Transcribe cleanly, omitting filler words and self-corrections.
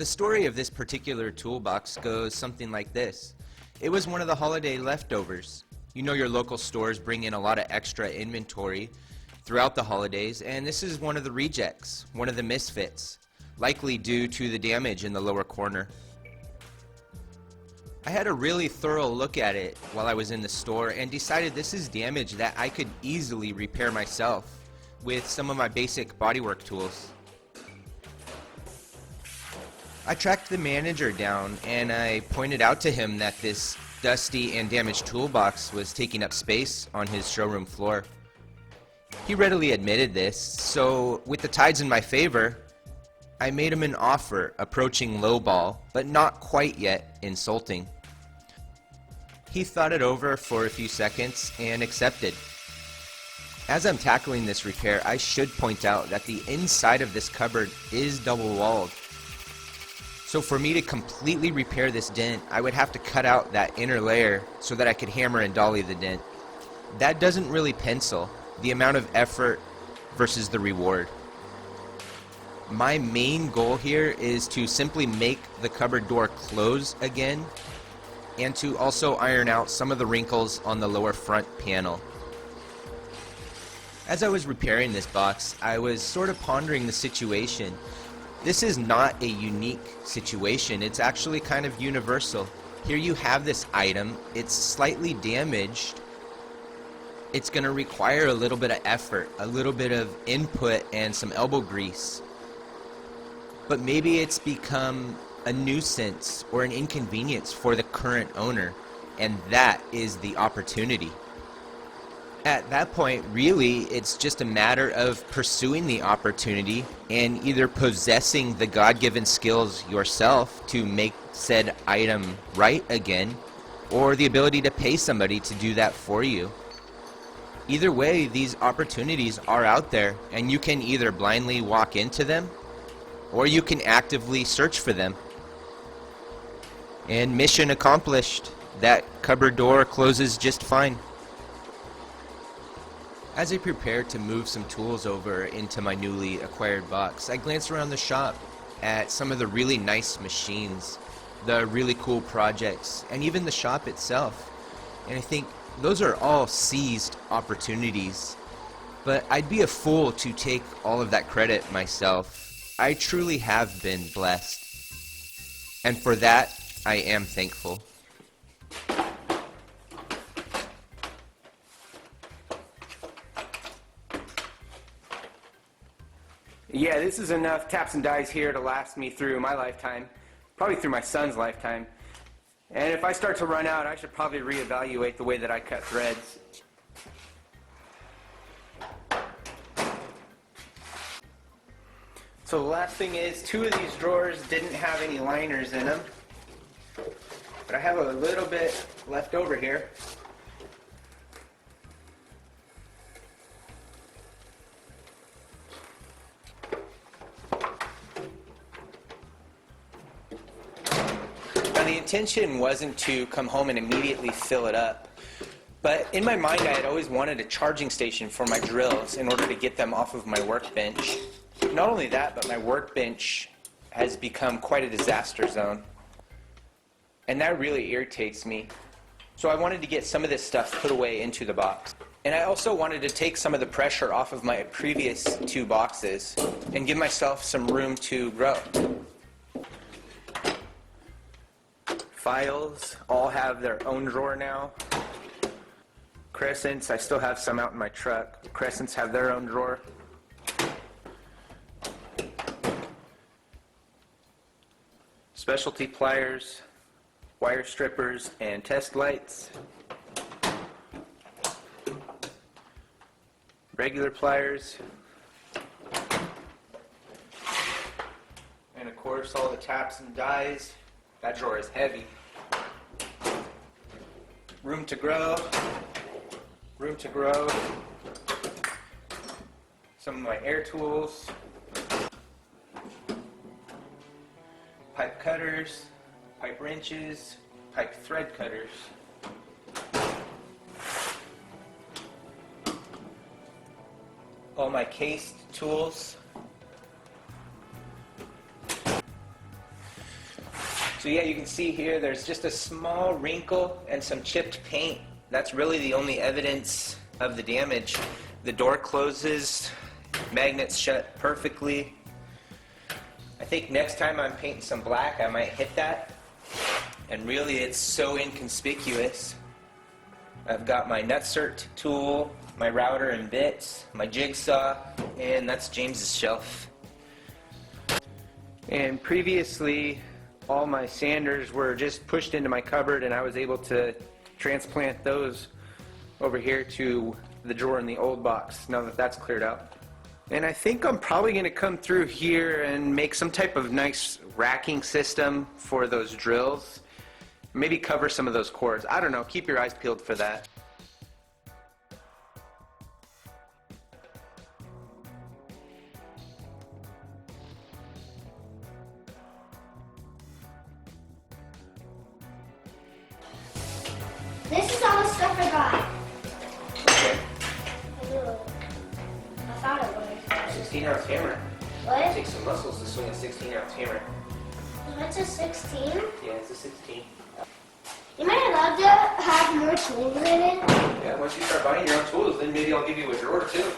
The story of this particular toolbox goes something like this. It was one of the holiday leftovers. You know your local stores bring in a lot of extra inventory throughout the holidays, and this is one of the rejects, one of the misfits, likely due to the damage in the lower corner. I had a really thorough look at it while I was in the store and decided this is damage that I could easily repair myself with some of my basic bodywork tools. I tracked the manager down and I pointed out to him that this dusty and damaged toolbox was taking up space on his showroom floor. He readily admitted this, so with the tides in my favor, I made him an offer approaching lowball, but not quite yet insulting. He thought it over for a few seconds and accepted. As I'm tackling this repair, I should point out that the inside of this cupboard is double-walled. So for me to completely repair this dent, I would have to cut out that inner layer so that I could hammer and dolly the dent. That doesn't really pencil, the amount of effort versus the reward. My main goal here is to simply make the cupboard door close again and to also iron out some of the wrinkles on the lower front panel. As I was repairing this box, I was sort of pondering the situation. This is not a unique situation, it's actually kind of universal. Here you have this item, it's slightly damaged. It's going to require a little bit of effort, a little bit of input and some elbow grease. But maybe it's become a nuisance or an inconvenience for the current owner, and that is the opportunity. At that point, really, it's just a matter of pursuing the opportunity and either possessing the God-given skills yourself to make said item right again, or the ability to pay somebody to do that for you. Either way, these opportunities are out there, and you can either blindly walk into them, or you can actively search for them. And mission accomplished. That cupboard door closes just fine. As I prepared to move some tools over into my newly acquired box, I glanced around the shop at some of the really nice machines, the really cool projects, and even the shop itself. And I think those are all seized opportunities. But I'd be a fool to take all of that credit myself. I truly have been blessed. And for that, I am thankful. Yeah, this is enough taps and dies here to last me through my lifetime, probably through my son's lifetime. And if I start to run out, I should probably reevaluate the way that I cut threads. So the last thing is, two of these drawers didn't have any liners in them, but I have a little bit left over here. Now the intention wasn't to come home and immediately fill it up, but in my mind I had always wanted a charging station for my drills in order to get them off of my workbench. Not only that, but my workbench has become quite a disaster zone, and that really irritates me. So I wanted to get some of this stuff put away into the box. And I also wanted to take some of the pressure off of my previous two boxes and give myself some room to grow. Files all have their own drawer now. Crescents, I still have some out in my truck. Crescents have their own drawer. Specialty pliers, wire strippers, and test lights. Regular pliers. And of course all the taps and dies. That drawer is heavy. Room to grow. Room to grow. Some of my air tools. Pipe cutters, pipe wrenches, pipe thread cutters. All my cased tools. So yeah, you can see here there's just a small wrinkle and some chipped paint. That's really the only evidence of the damage. The door closes, magnets shut perfectly. I think next time I'm painting some black, I might hit that. And really it's so inconspicuous. I've got my nutsert tool, my router and bits, my jigsaw, and that's James's shelf. And previously, all my sanders were just pushed into my cupboard, and I was able to transplant those over here to the drawer in the old box, now that that's cleared out. And I think I'm probably going to come through here and make some type of nice racking system for those drills. Maybe cover some of those cords. I don't know. Keep your eyes peeled for that. This is all the stuff I got. Okay. I thought it was. 16-ounce hammer. What? Takes some muscles to swing a 16-ounce hammer. What's a 16? Yeah, it's a 16. You might love to have more tools in it. Yeah, once you start buying your own tools, then maybe I'll give you a drawer too.